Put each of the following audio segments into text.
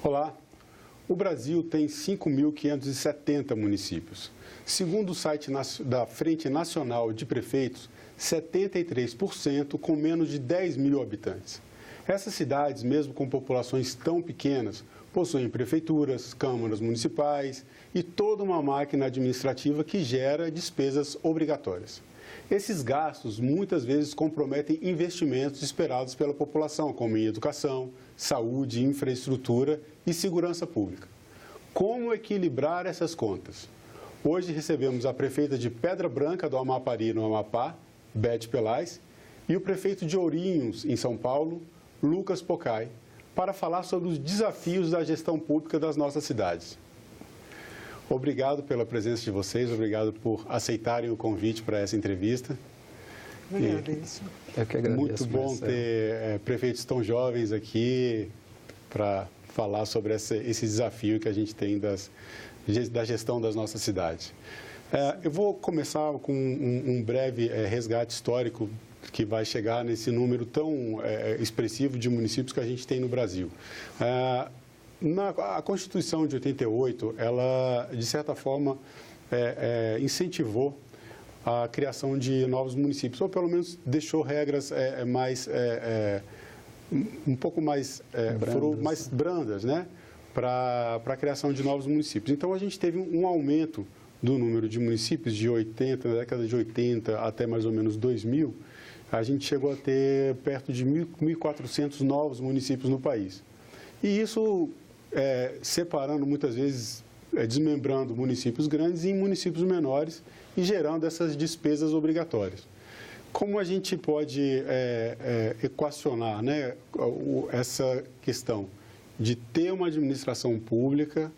Olá, o Brasil tem 5.570 municípios. Segundo o site da Frente Nacional de Prefeitos, 73% com menos de 10 mil habitantes. Essas cidades, mesmo com populações tão pequenas, possuem prefeituras, câmaras municipais e toda uma máquina administrativa que gera despesas obrigatórias. Esses gastos muitas vezes comprometem investimentos esperados pela população, como em educação, saúde, infraestrutura e segurança pública. Como equilibrar essas contas? Hoje recebemos a prefeita de Pedra Branca do Amapari, no Amapá, Beth Pelais, e o prefeito de Ourinhos, em São Paulo, Lucas Pocai, para falar sobre os desafios da gestão pública das nossas cidades. Obrigado pela presença de vocês, obrigado por aceitarem o convite para essa entrevista. Eu agradeço. Eu que agradeço. Muito bom ter prefeitos tão jovens aqui para falar sobre esse desafio que a gente tem da gestão das nossas cidades. Eu vou começar com um breve resgate histórico que vai chegar nesse número tão expressivo de municípios que a gente tem no Brasil. A Constituição de 88, ela, de certa forma, incentivou a criação de novos municípios, ou pelo menos deixou regras um pouco mais brandas, né, para a criação de novos municípios. Então, a gente teve um aumento do número de municípios da década de 80 até mais ou menos 2000, a gente chegou a ter perto de 1.400 novos municípios no país. E isso separando, muitas vezes, desmembrando municípios grandes em municípios menores e gerando essas despesas obrigatórias. Como a gente pode equacionar, né, essa questão de ter uma administração pública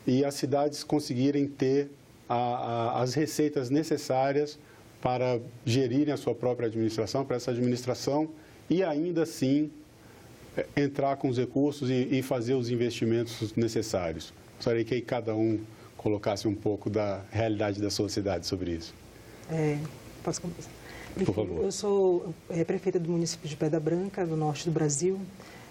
e as cidades conseguirem ter as receitas necessárias para gerirem a sua própria administração, para essa administração, e ainda assim entrar com os recursos e fazer os investimentos necessários? Gostaria que cada um colocasse um pouco da realidade da sua cidade sobre isso. Posso começar? Por favor. Eu sou prefeita do município de Pedra Branca, no norte do Brasil.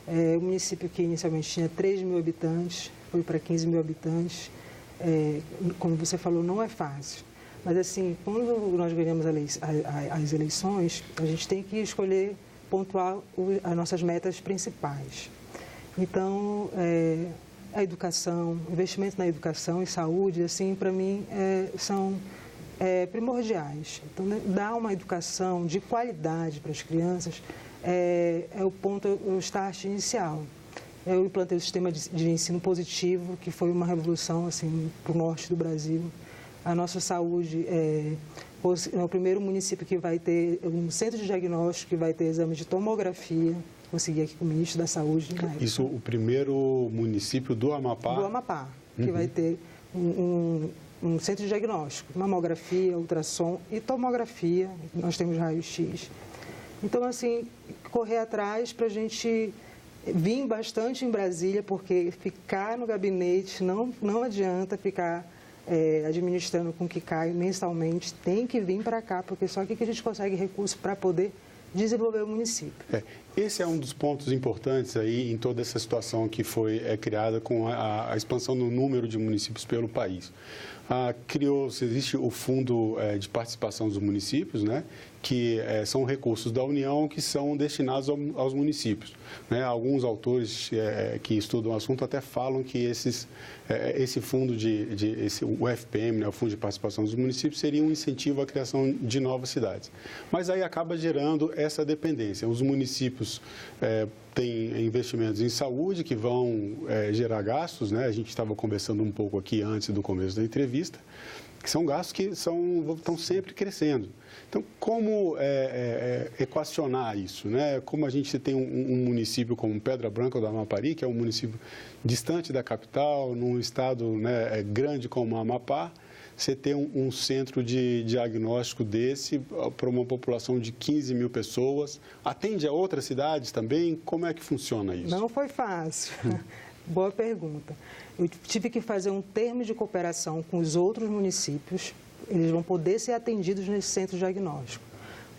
Um município que inicialmente tinha 3 mil habitantes, foi para 15 mil habitantes. Como você falou, não é fácil. Mas, assim, quando nós ganhamos as eleições, a gente tem que escolher, pontuar as nossas metas principais. Então, a educação, investimento na educação e saúde, assim, para mim, são primordiais. Então, né, dar uma educação de qualidade para as crianças é o start inicial. Eu implantei o sistema de ensino positivo, que foi uma revolução, assim, para o norte do Brasil. A nossa saúde é o primeiro município que vai ter um centro de diagnóstico, que vai ter exame de tomografia. Consegui aqui com o ministro da Saúde. Isso, o primeiro município do Amapá? Do Amapá, que vai ter um centro de diagnóstico, mamografia, ultrassom e tomografia. Nós temos raio-x. Então, assim, correr atrás para a gente vir bastante em Brasília, porque ficar no gabinete não adianta ficar administrando com o que cai mensalmente, tem que vir para cá, porque só aqui que a gente consegue recurso para poder desenvolver o município. Esse é um dos pontos importantes aí em toda essa situação que foi criada com a expansão do número de municípios pelo país. Existe o Fundo de Participação dos Municípios, né, que são recursos da União que são destinados aos municípios. Né? Alguns autores que estudam o assunto até falam que esse fundo, o FPM, né, o Fundo de Participação dos Municípios, seria um incentivo à criação de novas cidades. Mas aí acaba gerando essa dependência. Os municípios têm investimentos em saúde que vão gerar gastos, né? A gente estava conversando um pouco aqui antes do começo da entrevista, que são gastos que estão sempre crescendo. Então, como equacionar isso, né? Como a gente tem um município como Pedra Branca do Amapari, que é um município distante da capital, num estado, né, grande como o Amapá, você ter um centro de diagnóstico desse para uma população de 15 mil pessoas, atende a outras cidades também? Como é que funciona isso? Não foi fácil. Boa pergunta. Eu tive que fazer um termo de cooperação com os outros municípios. Eles vão poder ser atendidos nesse centro diagnóstico.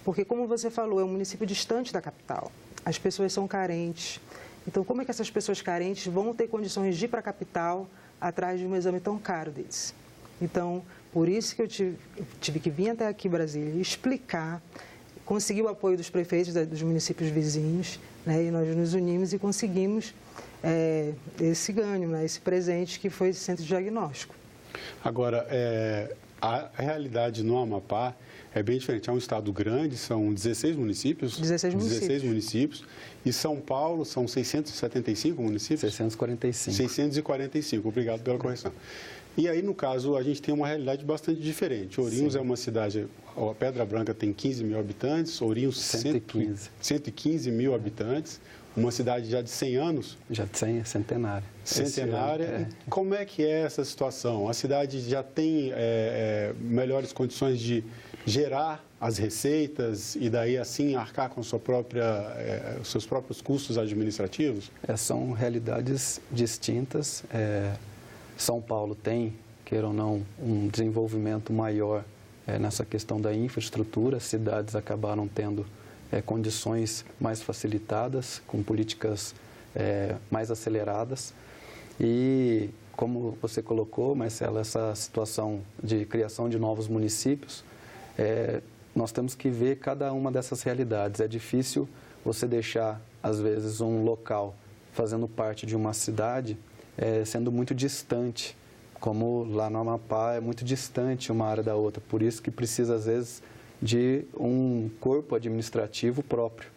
Porque, como você falou, é um município distante da capital. As pessoas são carentes. Então, como é que essas pessoas carentes vão ter condições de ir para a capital atrás de um exame tão caro desse? Então, por isso que eu tive que vir até aqui, Brasília, e explicar, conseguir o apoio dos prefeitos dos municípios vizinhos, né, e nós nos unimos e conseguimos esse ganho, né, esse presente que foi esse centro de diagnóstico. Agora, a realidade no Amapá é bem diferente. É um estado grande, são 16 municípios. 16 municípios. E São Paulo são 675 municípios? 645. 645, obrigado pela correção. E aí, no caso, a gente tem uma realidade bastante diferente. Ourinhos é uma cidade, a Pedra Branca tem 15 mil habitantes, Ourinhos 115 mil habitantes, uma cidade já de 100 anos. Já de 100, centenária. Centenária. Como é que é essa situação? A cidade já tem melhores condições de gerar as receitas e daí assim arcar com os seus próprios custos administrativos? São realidades distintas. São Paulo tem, queira ou não, um desenvolvimento maior nessa questão da infraestrutura. As cidades acabaram tendo condições mais facilitadas, com políticas mais aceleradas. E, como você colocou, Marcelo, essa situação de criação de novos municípios, nós temos que ver cada uma dessas realidades. É difícil você deixar, às vezes, um local fazendo parte de uma cidade sendo muito distante, como lá no Amapá é muito distante uma área da outra. Por isso que precisa, às vezes, de um corpo administrativo próprio.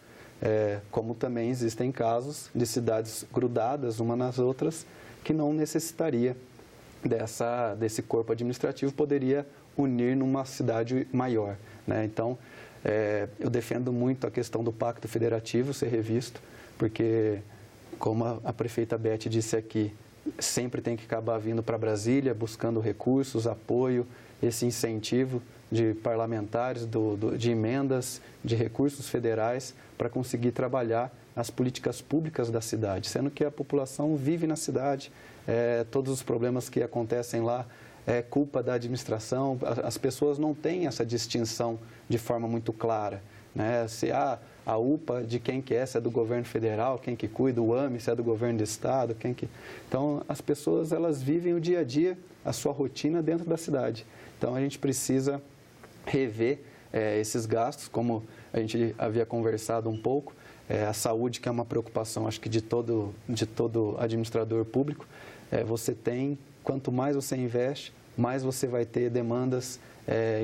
Como também existem casos de cidades grudadas umas nas outras que não necessitaria desse corpo administrativo, poderia unir numa cidade maior, né? Então, eu defendo muito a questão do Pacto Federativo ser revisto, porque, como a prefeita Beth disse aqui, sempre tem que acabar vindo para Brasília, buscando recursos, apoio, esse incentivo de parlamentares, de emendas, de recursos federais, para conseguir trabalhar as políticas públicas da cidade, sendo que a população vive na cidade, todos os problemas que acontecem lá é culpa da administração, as pessoas não têm essa distinção de forma muito clara, né? Se a UPA de quem que se é do governo federal, quem que cuida, o AME se é do governo do estado, Então, as pessoas, elas vivem o dia a dia, a sua rotina dentro da cidade. Então, a gente precisa rever esses gastos, como a gente havia conversado um pouco, a saúde, que é uma preocupação, acho que de todo administrador público. Você tem, quanto mais você investe, mais você vai ter demandas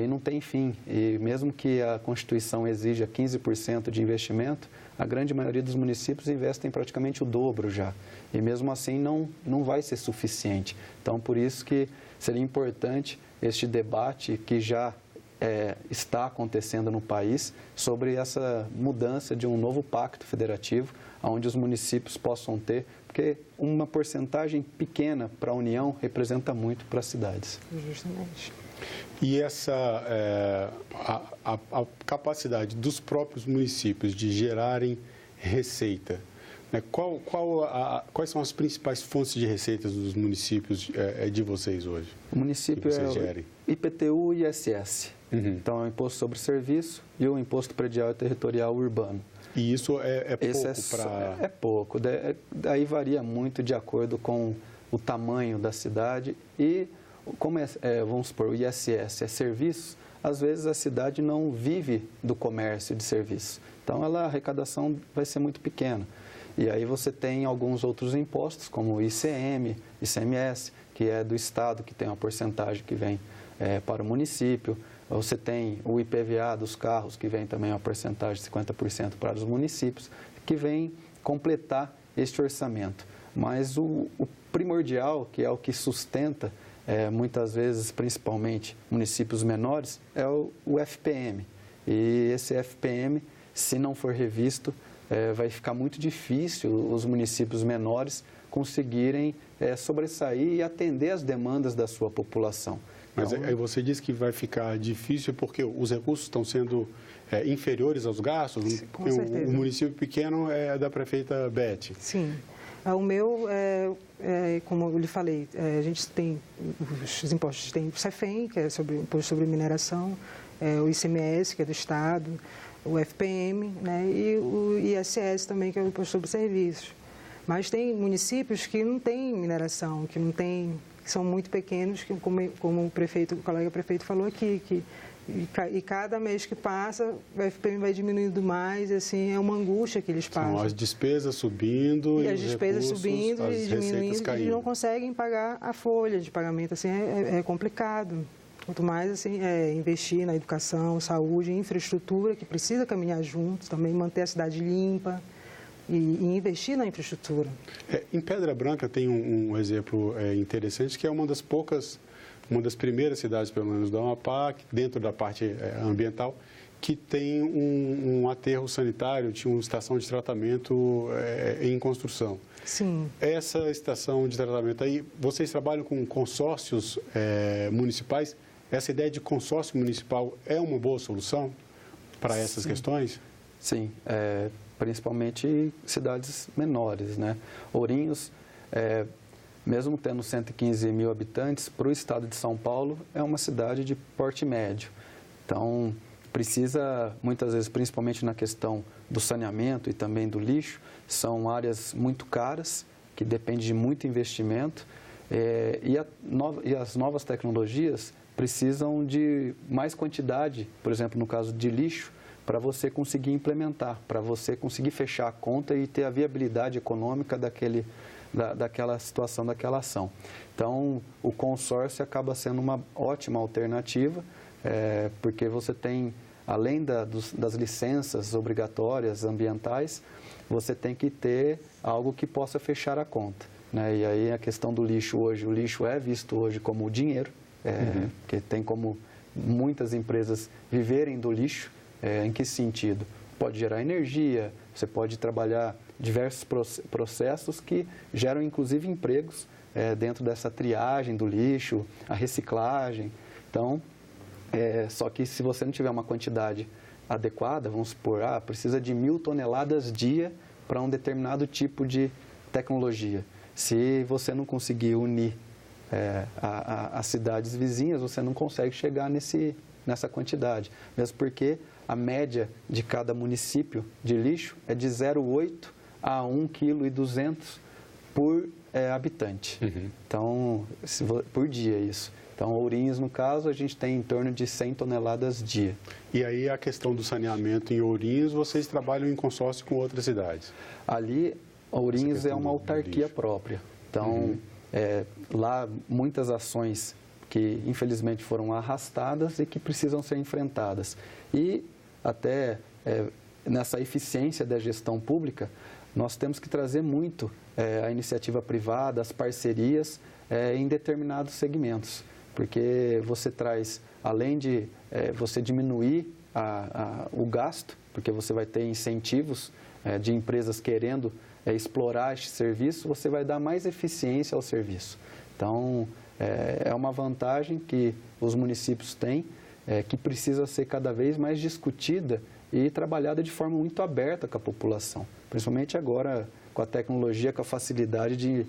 e não tem fim. E mesmo que a Constituição exija 15% de investimento, a grande maioria dos municípios investem praticamente o dobro já. E mesmo assim não vai ser suficiente. Então, por isso que seria importante este debate que já está acontecendo no país sobre essa mudança de um novo pacto federativo, onde os municípios possam ter, porque uma porcentagem pequena para a União representa muito para as cidades. Justamente. E a capacidade dos próprios municípios de gerarem receita, né? Quais são as principais fontes de receitas dos municípios de vocês hoje? O município é IPTU e ISS. Uhum. Então, é o Imposto sobre Serviço e o Imposto Predial e Territorial Urbano. E isso é pouco para... É pouco. Daí varia muito de acordo com o tamanho da cidade e, como vamos supor, o ISS é serviço, às vezes a cidade não vive do comércio de serviço. Então, a arrecadação vai ser muito pequena. E aí você tem alguns outros impostos, como o ICM, ICMS, que é do Estado, que tem uma porcentagem que vem para o município. Você tem o IPVA dos carros, que vem também uma porcentagem de 50% para os municípios, que vem completar este orçamento. Mas o primordial, que é o que sustenta, muitas vezes, principalmente municípios menores, é o FPM. E esse FPM, se não for revisto, vai ficar muito difícil os municípios menores conseguirem sobressair e atender as demandas da sua população. Mas aí você disse que vai ficar difícil porque os recursos estão sendo inferiores aos gastos? Sim, com certeza. O município pequeno é da prefeita Beth. Sim. O meu, como eu lhe falei, a gente tem os impostos, tem o CEFEM, que é sobre o Imposto sobre Mineração, o ICMS, que é do Estado, o FPM, né, e o ISS também, que é o Imposto sobre Serviços. Mas tem municípios que não têm mineração, que são muito pequenos, que, como o colega prefeito falou aqui, e cada mês que passa, o FPM vai diminuindo mais, assim, é uma angústia que eles passam. São as despesas subindo e as despesas subindo e diminuindo, caindo. E não conseguem pagar a folha de pagamento, assim, é complicado. Quanto mais, assim, investir na educação, saúde, infraestrutura, que precisa caminhar juntos, também manter a cidade limpa e investir na infraestrutura. Em Pedra Branca tem um exemplo interessante, que é uma das primeiras cidades, pelo menos, do Amapá, dentro da parte ambiental, que tem um aterro sanitário, tinha uma estação de tratamento em construção. Sim. Essa estação de tratamento aí, vocês trabalham com consórcios municipais? Essa ideia de consórcio municipal é uma boa solução para essas questões? Sim, principalmente cidades menores, né? Ourinhos, mesmo tendo 115 mil habitantes, para o estado de São Paulo é uma cidade de porte médio. Então, precisa, muitas vezes, principalmente na questão do saneamento e também do lixo, são áreas muito caras, que dependem de muito investimento, e as novas tecnologias precisam de mais quantidade, por exemplo, no caso de lixo, para você conseguir implementar, para você conseguir fechar a conta e ter a viabilidade econômica daquela situação, daquela ação. Então, o consórcio acaba sendo uma ótima alternativa, porque você tem, além das licenças obrigatórias ambientais, você tem que ter algo que possa fechar a conta, né? E aí a questão do lixo hoje, o lixo é visto hoje como dinheiro, porque tem como muitas empresas viverem do lixo. Em que sentido? Pode gerar energia, você pode trabalhar diversos processos que geram, inclusive, empregos dentro dessa triagem do lixo, a reciclagem. Então, só que se você não tiver uma quantidade adequada, vamos supor, precisa de 1.000 toneladas dia para um determinado tipo de tecnologia. Se você não conseguir unir as cidades vizinhas, você não consegue chegar nessa quantidade, mesmo porque a média de cada município de lixo é de 0,8 a 1,2 kg por habitante. Então, por dia isso. Então, Ourinhos, no caso, a gente tem em torno de 100 toneladas dia. E aí a questão do saneamento em Ourinhos, vocês trabalham em consórcio com outras cidades? Ali, Ourinhos é uma autarquia própria. Então, lá muitas ações que infelizmente foram arrastadas e que precisam ser enfrentadas. E até nessa eficiência da gestão pública, nós temos que trazer muito a iniciativa privada, as parcerias em determinados segmentos, porque você traz, além de você diminuir o gasto, porque você vai ter incentivos de empresas querendo explorar este serviço, você vai dar mais eficiência ao serviço. Então, é uma vantagem que os municípios têm, que precisa ser cada vez mais discutida e trabalhada de forma muito aberta com a população. Principalmente agora com a tecnologia, com a facilidade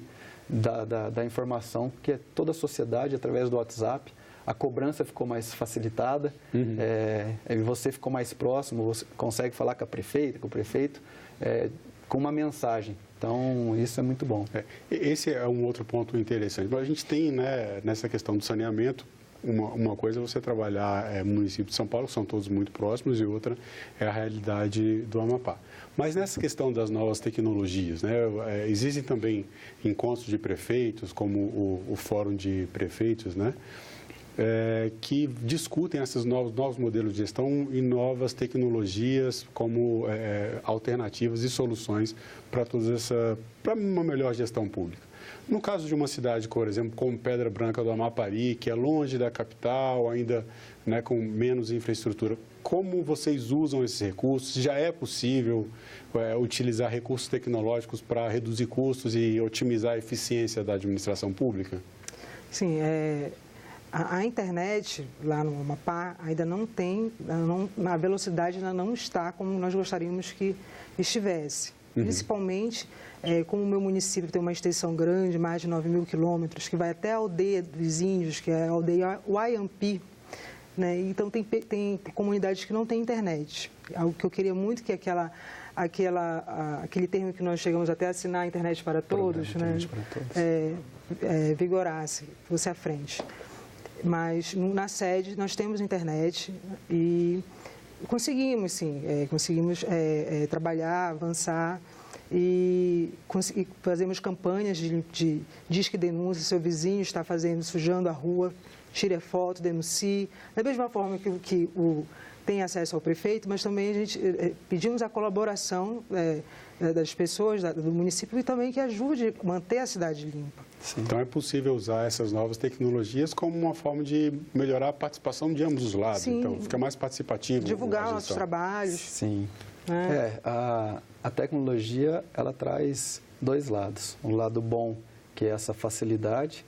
da informação, que é toda a sociedade através do WhatsApp. A cobrança ficou mais facilitada, você ficou mais próximo, você consegue falar com a prefeita, com o prefeito, com uma mensagem. Então, isso é muito bom. Esse é um outro ponto interessante. A gente tem, né, nessa questão do saneamento, uma coisa é você trabalhar município de São Paulo, que são todos muito próximos, e outra é a realidade do Amapá. Mas nessa questão das novas tecnologias, né, existem também encontros de prefeitos, como o Fórum de Prefeitos, né, que discutem esses novos modelos de gestão e novas tecnologias como alternativas e soluções para para uma melhor gestão pública. No caso de uma cidade, por exemplo, como Pedra Branca do Amapari, que é longe da capital, ainda, né, com menos infraestrutura, como vocês usam esses recursos? Já é possível utilizar recursos tecnológicos para reduzir custos e otimizar a eficiência da administração pública? Sim, a internet lá no Amapá ainda não tem, a velocidade ainda não está como nós gostaríamos que estivesse. Principalmente, como o meu município tem uma extensão grande, mais de 9.000 quilômetros, que vai até a aldeia dos índios, que é a aldeia Uaiampi, né? Então, tem comunidades que não têm internet. Algo que eu queria muito que aquele termo que nós chegamos até a assinar, a Internet para Todos, né? Internet para Todos. Vigorasse, fosse à frente. Mas na sede nós temos internet e conseguimos, sim, trabalhar, avançar e fazemos campanhas de disque denúncia, seu vizinho está sujando a rua, tire a foto, denuncie. Da mesma forma que tem acesso ao prefeito, mas também a gente pedimos a colaboração das pessoas do município e também que ajude a manter a cidade limpa. Sim. Então é possível usar essas novas tecnologias como uma forma de melhorar a participação de ambos os lados. Sim. Então fica mais participativo. Divulgar nossos trabalhos. Sim. A tecnologia, ela traz dois lados. Um lado bom, que é essa facilidade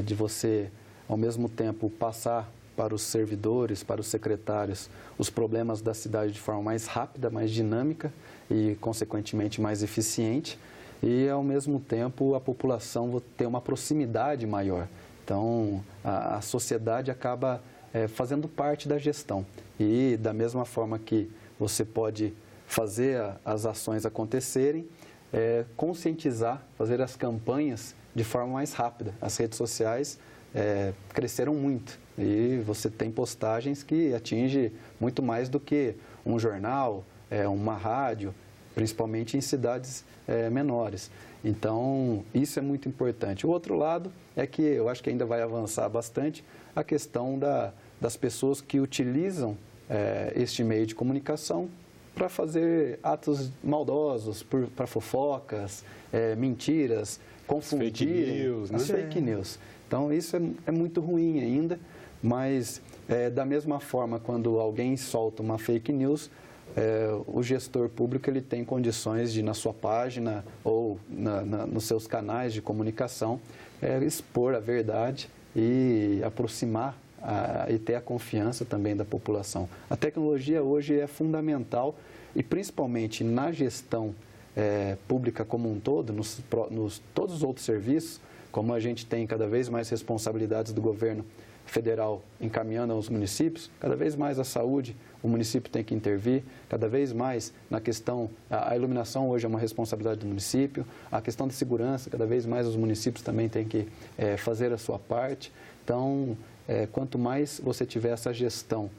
de você, ao mesmo tempo, passar para os servidores, para os secretários, os problemas da cidade de forma mais rápida, mais dinâmica e, consequentemente, mais eficiente. E, ao mesmo tempo, a população ter uma proximidade maior. Então, a sociedade acaba fazendo parte da gestão. E, da mesma forma que você pode fazer as ações acontecerem, conscientizar, fazer as campanhas de forma mais rápida. As redes sociais cresceram muito e você tem postagens que atingem muito mais do que um jornal, uma rádio, principalmente em cidades menores. Então, isso é muito importante. O outro lado é que eu acho que ainda vai avançar bastante a questão das pessoas que utilizam este meio de comunicação para fazer atos maldosos, para fofocas, mentiras, confundir as fake news, né? As fake news. Então, isso é muito ruim ainda, mas da mesma forma, quando alguém solta uma fake news, o gestor público ele tem condições de, na sua página ou nos seus canais de comunicação, expor a verdade e aproximar e ter a confiança também da população. A tecnologia hoje é fundamental e principalmente na gestão pública como um todo, todos os outros serviços, como a gente tem cada vez mais responsabilidades do governo federal encaminhando aos municípios, cada vez mais a saúde, o município tem que intervir, cada vez mais na questão, a iluminação hoje é uma responsabilidade do município, a questão de segurança, cada vez mais os municípios também têm que fazer a sua parte. Então, quanto mais você tiver essa gestão,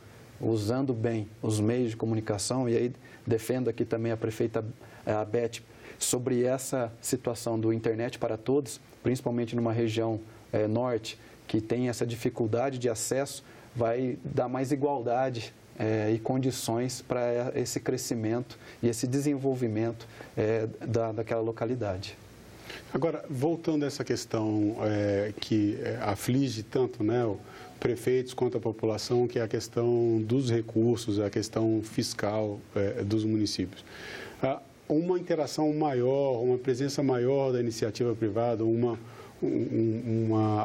usando bem os meios de comunicação, e aí defendo aqui também a prefeita a Beth, sobre essa situação do internet para todos, principalmente numa região norte, que tem essa dificuldade de acesso, vai dar mais igualdade e condições para esse crescimento e esse desenvolvimento daquela localidade. Agora, voltando a essa questão que aflige tanto, né, prefeitos quanto a população, que é a questão dos recursos, a questão fiscal dos municípios. Uma interação maior, uma presença maior da iniciativa privada, uma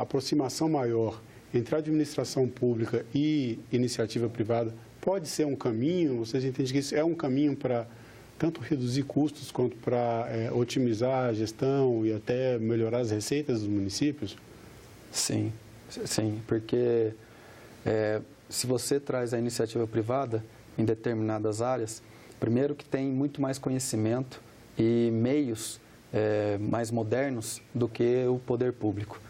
aproximação maior entre a administração pública e iniciativa privada pode ser um caminho? Vocês entendem que isso é um caminho para tanto reduzir custos quanto para otimizar a gestão e até melhorar as receitas dos municípios? Sim, porque se você traz a iniciativa privada em determinadas áreas, primeiro que tem muito mais conhecimento e meios mais modernos do que o poder público.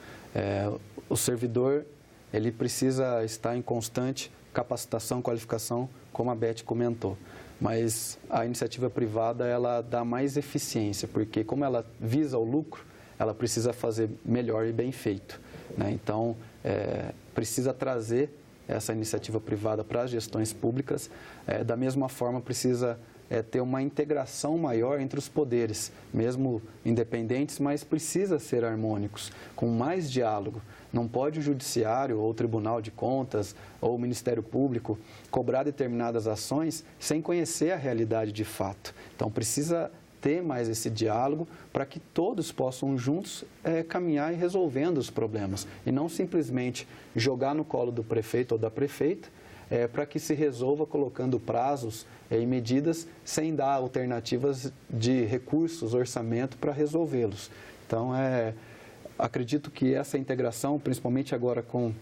O servidor, ele precisa estar em constante capacitação, qualificação, como a Beth comentou. Mas a iniciativa privada, ela dá mais eficiência, porque como ela visa o lucro, ela precisa fazer melhor e bem feito, né? Então, precisa trazer essa iniciativa privada para as gestões públicas. Da mesma forma, precisa ter uma integração maior entre os poderes, mesmo independentes, mas precisa ser harmônicos, com mais diálogo. Não pode o Judiciário ou o Tribunal de Contas ou o Ministério Público cobrar determinadas ações sem conhecer a realidade de fato. Então, precisa ter mais esse diálogo para que todos possam juntos caminhar e resolvendo os problemas e não simplesmente jogar no colo do prefeito ou da prefeita para que se resolva colocando prazos e medidas sem dar alternativas de recursos, orçamento para resolvê-los. Então, acredito que essa integração, principalmente agora com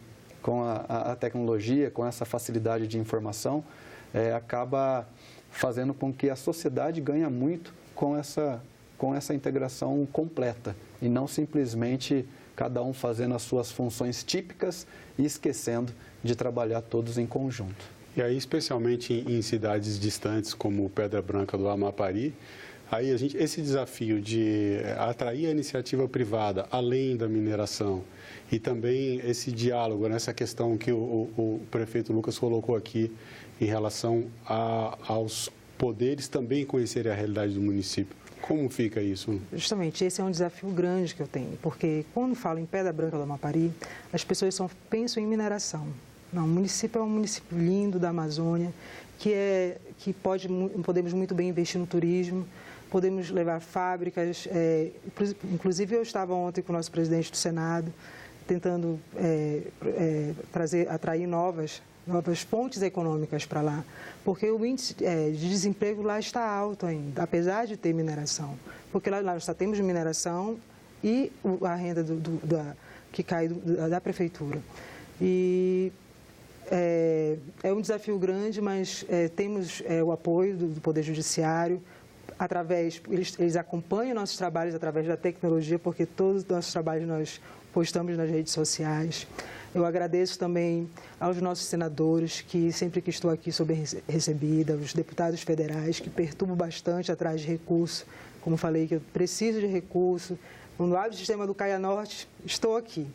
a tecnologia, com essa facilidade de informação, acaba fazendo com que a sociedade ganhe muito com essa integração completa e não simplesmente cada um fazendo as suas funções típicas e esquecendo de trabalhar todos em conjunto. E aí, especialmente em cidades distantes como Pedra Branca do Amapari, aí esse desafio de atrair a iniciativa privada além da mineração e também esse diálogo nessa questão que o prefeito Lucas colocou aqui em relação aos poderes também conhecerem a realidade do município. Como fica isso? Justamente, esse é um desafio grande que eu tenho, porque quando falo em Pedra Branca do Amapari, as pessoas pensam em mineração. Não, o município é um município lindo da Amazônia, que podemos muito bem investir no turismo, podemos levar fábricas, inclusive eu estava ontem com o nosso presidente do Senado, tentando atrair novas fontes econômicas para lá, porque o índice de desemprego lá está alto ainda, apesar de ter mineração, porque lá nós só temos mineração e a renda que cai da prefeitura. E é um desafio grande, mas temos o apoio do Poder Judiciário, eles acompanham nossos trabalhos através da tecnologia, porque todos os nossos trabalhos nós postamos nas redes sociais. Eu agradeço também aos nossos senadores, que sempre que estou aqui sou bem recebida, os deputados federais, que perturbam bastante atrás de recursos. Como falei, que eu preciso de recurso. Quando abre o sistema do Caia Norte, estou aqui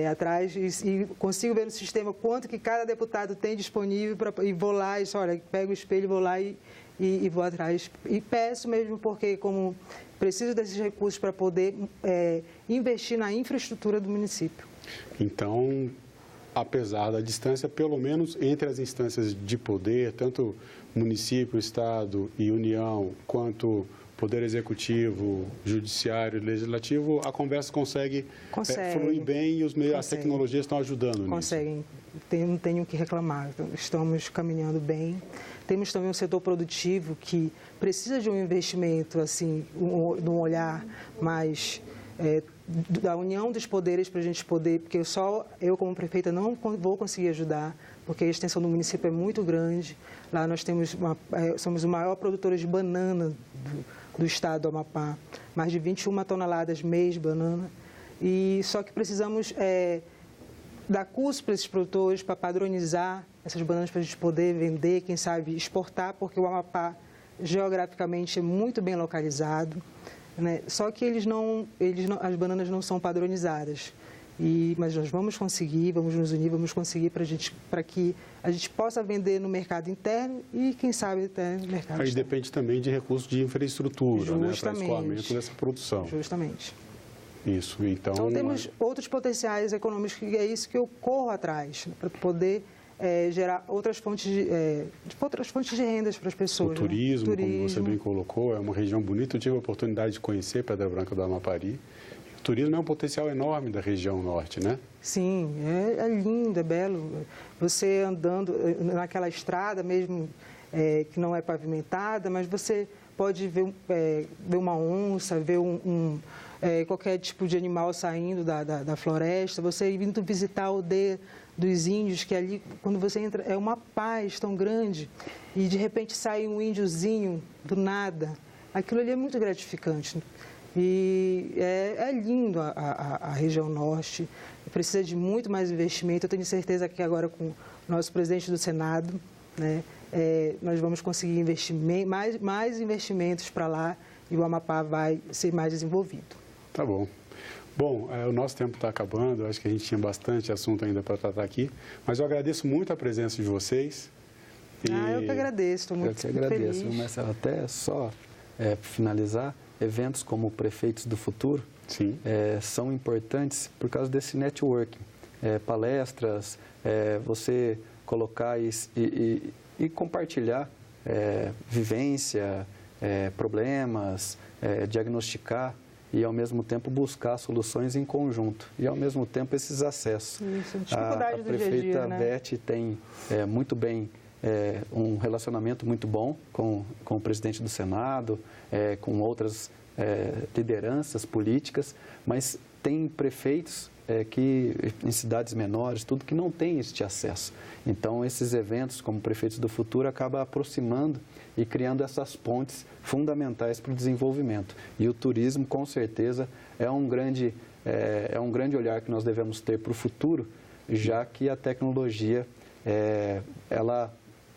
atrás e consigo ver no sistema quanto que cada deputado tem disponível e vou lá e olha, pego o espelho, vou lá e vou atrás. E peço mesmo porque como preciso desses recursos para poder investir na infraestrutura do município. Então, apesar da distância, pelo menos entre as instâncias de poder, tanto município, estado e União, quanto Poder Executivo, Judiciário e Legislativo, a conversa consegue fluir bem e as tecnologias estão ajudando nisso. Conseguem, não tenho o que reclamar, estamos caminhando bem. Temos também um setor produtivo que precisa de um investimento, assim, de um olhar mais da união dos poderes para a gente poder, porque só eu como prefeita não vou conseguir ajudar, porque a extensão do município é muito grande. Lá nós temos somos o maior produtor de banana do estado do Amapá, mais de 21 toneladas mês de banana, e só que precisamos dar curso para esses produtores, para padronizar essas bananas para a gente poder vender, quem sabe exportar, porque o Amapá geograficamente é muito bem localizado, né? Só que as bananas não são padronizadas. Mas nós vamos conseguir, vamos nos unir, vamos conseguir para que a gente possa vender no mercado interno e, quem sabe, até no mercado externo. Aí depende também de recursos de infraestrutura, né, para escoamento dessa produção. Justamente. Isso, então temos outros potenciais econômicos, que é isso que eu corro atrás, para poder gerar outras fontes de rendas para as pessoas. O turismo, como você bem colocou, é uma região bonita. Eu tive a oportunidade de conhecer Pedra Branca do Amapari. O turismo é um potencial enorme da região norte, né? Sim, é lindo, é belo. Você andando naquela estrada mesmo, que não é pavimentada, mas você pode ver uma onça, ver qualquer tipo de animal saindo da floresta. Você vindo visitar a aldeia dos índios, que ali, quando você entra, é uma paz tão grande. E, de repente, sai um índiozinho do nada. Aquilo ali é muito gratificante. E é lindo a região norte, precisa de muito mais investimento. Eu tenho certeza que agora com o nosso presidente do Senado, né, nós vamos conseguir mais investimentos para lá e o Amapá vai ser mais desenvolvido. Tá bom. Bom, o nosso tempo está acabando, eu acho que a gente tinha bastante assunto ainda para tratar aqui, mas eu agradeço muito a presença de vocês. Eu que agradeço, estou muito feliz. Eu que agradeço, Marcelo. Até só finalizar, eventos como Prefeitos do Futuro são importantes por causa desse networking. Palestras, você colocar e compartilhar vivência, problemas, diagnosticar e, ao mesmo tempo, buscar soluções em conjunto. E, ao mesmo tempo, esses acessos. Isso, dificuldade a do dia a dia, né? Beth tem muito bem um relacionamento muito bom com o presidente do Senado, com outras lideranças políticas, mas tem prefeitos que em cidades menores, tudo que não tem este acesso. Então, esses eventos, como Prefeitos do Futuro, acabam aproximando e criando essas pontes fundamentais para o desenvolvimento. E o turismo, com certeza, é um grande olhar que nós devemos ter para o futuro, já que a tecnologia,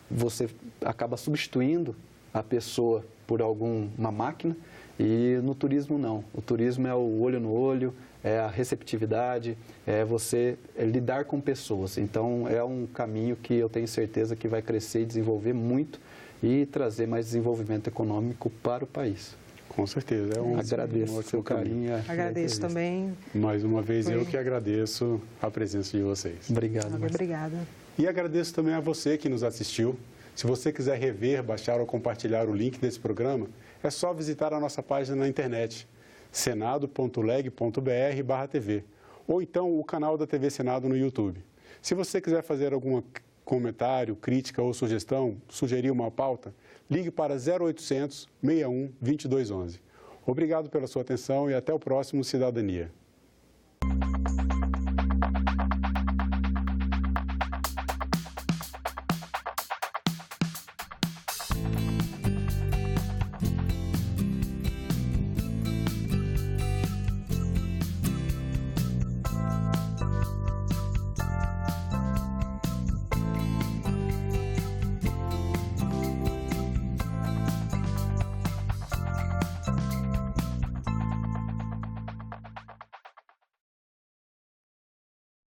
você acaba substituindo a pessoa por alguma máquina, e no turismo não. O turismo é o olho no olho, é a receptividade, é você lidar com pessoas. Então, é um caminho que eu tenho certeza que vai crescer e desenvolver muito e trazer mais desenvolvimento econômico para o país. Com certeza. Agradeço o seu carinho. Agradeço também. Mais uma vez, eu que agradeço a presença de vocês. Obrigado. Obrigada. E agradeço também a você que nos assistiu. Se você quiser rever, baixar ou compartilhar o link desse programa, é só visitar a nossa página na internet, senado.leg.br/TV, ou então o canal da TV Senado no YouTube. Se você quiser fazer algum comentário, crítica ou sugestão, sugerir uma pauta, ligue para 0800 61 2211. Obrigado pela sua atenção e até o próximo Cidadania.